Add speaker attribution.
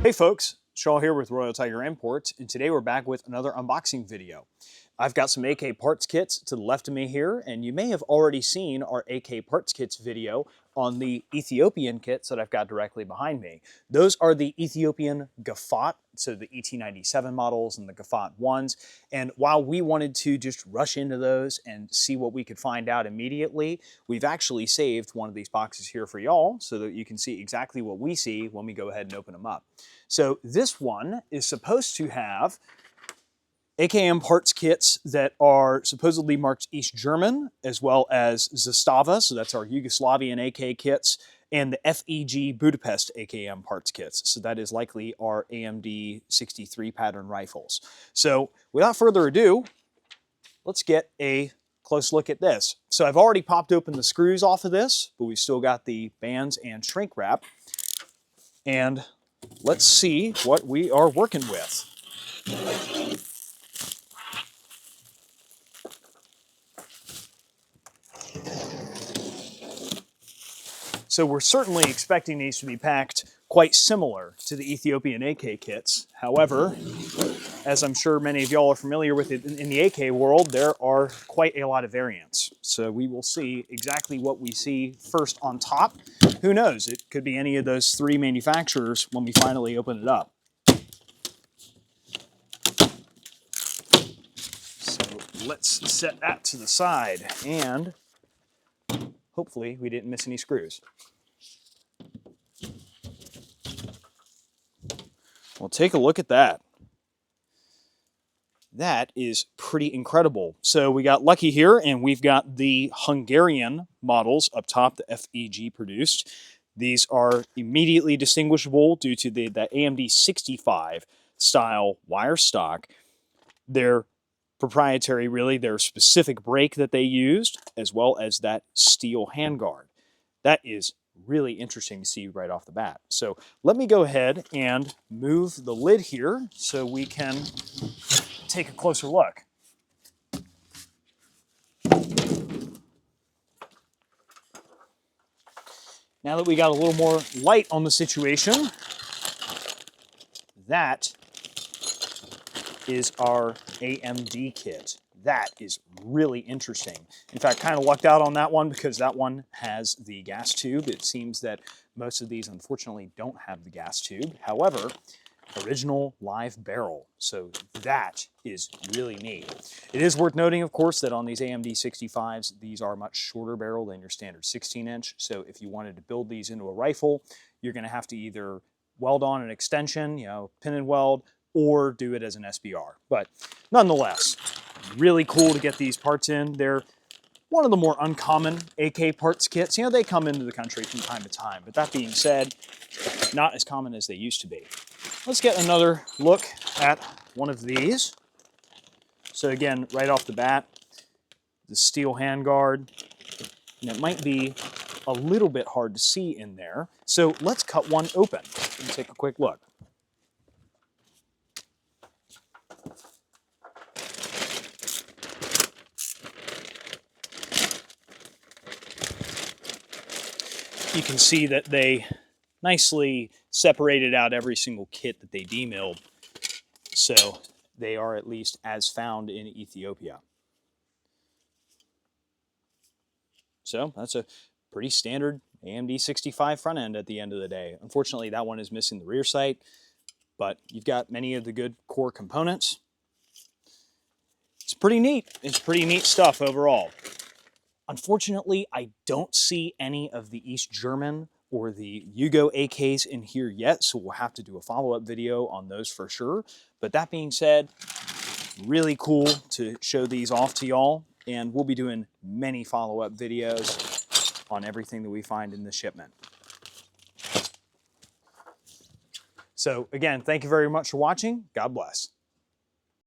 Speaker 1: Hey folks, Shaw here with Royal Tiger Imports, and today we're back with another unboxing video. I've got some AK parts kits to the left of me here, and you may have already seen our AK parts kits video on the Ethiopian kits that I've got directly behind me. Those are the Ethiopian Gafat, so the ET97 models and the Gafat ones. And while we wanted to just rush into those and see what we could find out immediately, we've actually saved one of these boxes here for y'all so that you can see exactly what we see when we go ahead and open them up. So this one is supposed to have AKM parts kits that are supposedly marked East German, as well as Zastava, so that's our Yugoslavian AK kits, and the FEG Budapest AKM parts kits. So that is likely our AMD 63 pattern rifles. So without further ado, let's get a close look at this. So I've already popped open the screws off of this, but we've still got the bands and shrink wrap. And let's see what we are working with. So we're certainly expecting these to be packed quite similar to the Ethiopian AK kits. However, as I'm sure many of y'all are familiar with it in the AK world, there are quite a lot of variants. So we will see exactly what we see first on top. Who knows? It could be any of those three manufacturers when we finally open it up. So let's set that to the side, and hopefully we didn't miss any screws. Well, take a look at that. That is pretty incredible. So we got lucky here, and we've got the Hungarian models up top, the FEG produced. These are immediately distinguishable due to the AMD 65 style wire stock. They're proprietary, really, their specific brake that they used, as well as that steel handguard. That is really interesting to see right off the bat. So let me go ahead and move the lid here so we can take a closer look. Now that we got a little more light on the situation, that is our AMD kit. That is really interesting. In fact, kind of lucked out on that one because that one has the gas tube. It seems that most of these, unfortunately, don't have the gas tube. However, original live barrel. So that is really neat. It is worth noting, of course, that on these AMD 65s, these are much shorter barrel than your standard 16-inch. So if you wanted to build these into a rifle, you're going to have to either weld on an extension, pin and weld, or do it as an SBR. But nonetheless, really cool to get these parts in. They're one of the more uncommon AK parts kits. They come into the country from time to time. But that being said, not as common as they used to be. Let's get another look at one of these. So again, right off the bat, the steel handguard. And it might be a little bit hard to see in there. So let's cut one open and take a quick look. You can see that they nicely separated out every single kit that they demilled. So they are at least as found in Ethiopia. So that's a pretty standard AMD 65 front end at the end of the day. Unfortunately, that one is missing the rear sight, but you've got many of the good core components. It's pretty neat. It's pretty neat stuff overall. Unfortunately, I don't see any of the East German or the Yugo AKs in here yet, so we'll have to do a follow-up video on those for sure. But that being said, really cool to show these off to y'all, and we'll be doing many follow-up videos on everything that we find in the shipment. So again, thank you very much for watching. God bless.